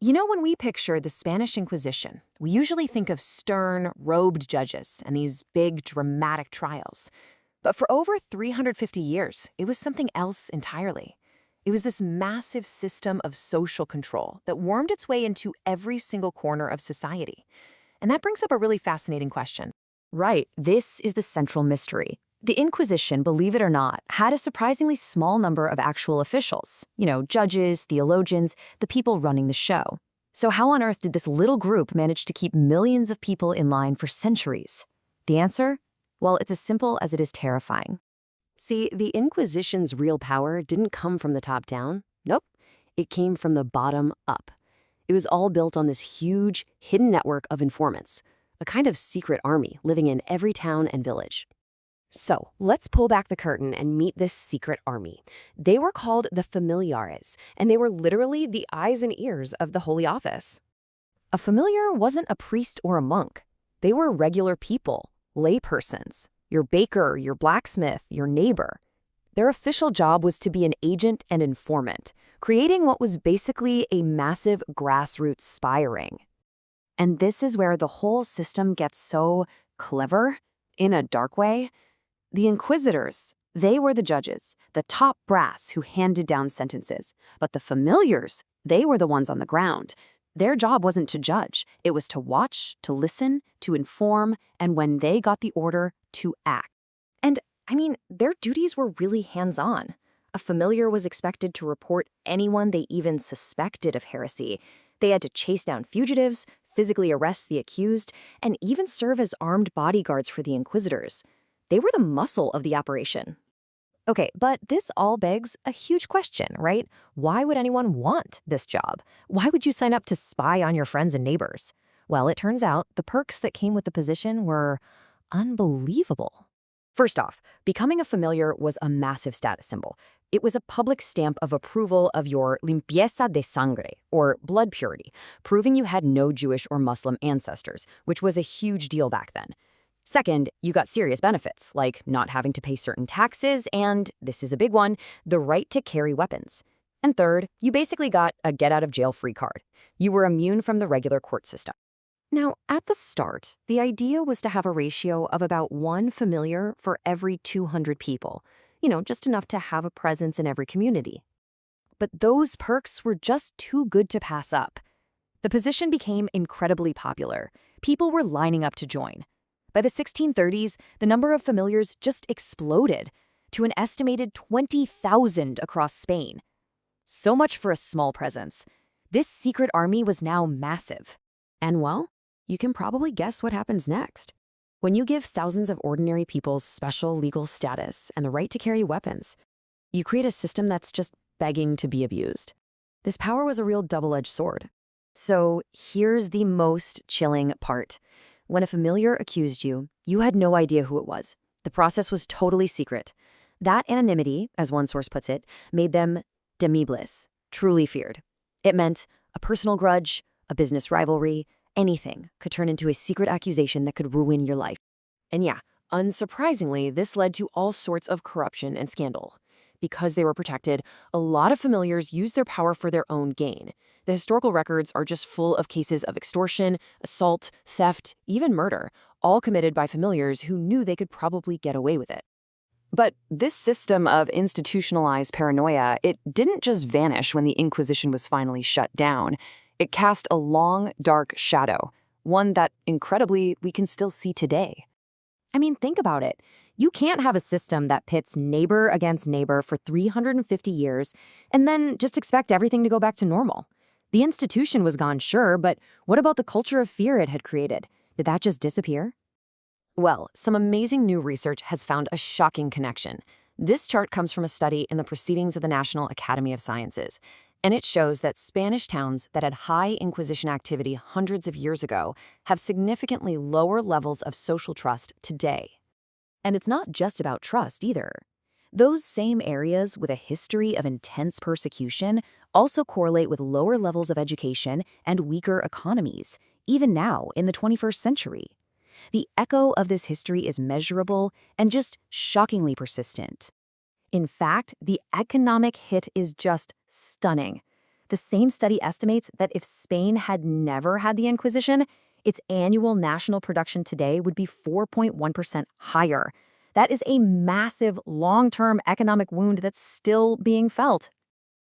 You know, when we picture the Spanish Inquisition, we usually think of stern, robed judges and these big, dramatic trials. But for over 350 years, it was something else entirely. It was this massive system of social control that wormed its way into every single corner of society. And that brings up a really fascinating question. Right, this is the central mystery. The Inquisition, believe it or not, had a surprisingly small number of actual officials. Judges, theologians, the people running the show. So how on earth did this little group manage to keep millions of people in line for centuries? The answer? Well, it's as simple as it is terrifying. See, the Inquisition's real power didn't come from the top down. Nope. It came from the bottom up. It was all built on this huge, hidden network of informants, a kind of secret army living in every town and village. So, let's pull back the curtain and meet this secret army. They were called the Familiares, and they were literally the eyes and ears of the Holy Office. A familiar wasn't a priest or a monk. They were regular people, laypersons, your baker, your blacksmith, your neighbor. Their official job was to be an agent and informant, creating what was basically a massive grassroots spy ring. And this is where the whole system gets so clever, in a dark way. The inquisitors, they were the judges, the top brass who handed down sentences. But the familiars, they were the ones on the ground. Their job wasn't to judge. It was to watch, to listen, to inform, and when they got the order, to act. And, their duties were really hands-on. A familiar was expected to report anyone they even suspected of heresy. They had to chase down fugitives, physically arrest the accused, and even serve as armed bodyguards for the inquisitors. They were the muscle of the operation. Okay, but this all begs a huge question, right? Why would anyone want this job? Why would you sign up to spy on your friends and neighbors? Well, it turns out the perks that came with the position were unbelievable. First off, becoming a familiar was a massive status symbol. It was a public stamp of approval of your limpieza de sangre, or blood purity, proving you had no Jewish or Muslim ancestors, which was a huge deal back then. Second, you got serious benefits, like not having to pay certain taxes and, this is a big one, the right to carry weapons. And third, you basically got a get-out-of-jail-free card. You were immune from the regular court system. Now, at the start, the idea was to have a ratio of about one familiar for every 200 people. Just enough to have a presence in every community. But those perks were just too good to pass up. The position became incredibly popular. People were lining up to join. By the 1630s, the number of familiars just exploded to an estimated 20,000 across Spain. So much for a small presence. This secret army was now massive. And well, you can probably guess what happens next. When you give thousands of ordinary people special legal status and the right to carry weapons, you create a system that's just begging to be abused. This power was a real double-edged sword. So here's the most chilling part. When a familiar accused you, you had no idea who it was. The process was totally secret. That anonymity, as one source puts it, made them temibles, truly feared. It meant a personal grudge, a business rivalry, anything could turn into a secret accusation that could ruin your life. And yeah, unsurprisingly, this led to all sorts of corruption and scandal. Because they were protected, a lot of familiars used their power for their own gain. The historical records are just full of cases of extortion, assault, theft, even murder, all committed by familiars who knew they could probably get away with it. But this system of institutionalized paranoia, it didn't just vanish when the Inquisition was finally shut down. It cast a long, dark shadow, one that, incredibly, we can still see today. Think about it. You can't have a system that pits neighbor against neighbor for 350 years and then just expect everything to go back to normal. The institution was gone, sure, but what about the culture of fear it had created? Did that just disappear? Well, some amazing new research has found a shocking connection. This chart comes from a study in the Proceedings of the National Academy of Sciences, and it shows that Spanish towns that had high Inquisition activity hundreds of years ago have significantly lower levels of social trust today. And it's not just about trust either. Those same areas with a history of intense persecution also correlate with lower levels of education and weaker economies, even now in the 21st century. The echo of this history is measurable and just shockingly persistent. In fact, the economic hit is just stunning. The same study estimates that if Spain had never had the Inquisition, its annual national production today would be 4.1% higher. That is a massive, long-term economic wound that's still being felt.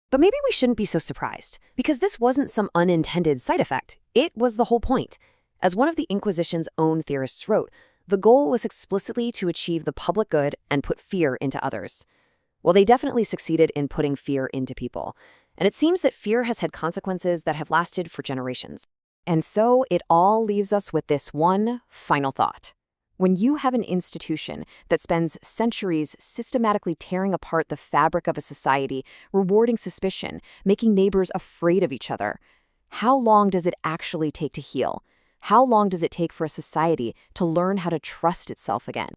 But maybe we shouldn't be so surprised, because this wasn't some unintended side effect. It was the whole point. As one of the Inquisition's own theorists wrote, the goal was explicitly to achieve the public good and put fear into others. Well, they definitely succeeded in putting fear into people. And it seems that fear has had consequences that have lasted for generations. And so it all leaves us with this one final thought. When you have an institution that spends centuries systematically tearing apart the fabric of a society, rewarding suspicion, making neighbors afraid of each other, how long does it actually take to heal? How long does it take for a society to learn how to trust itself again?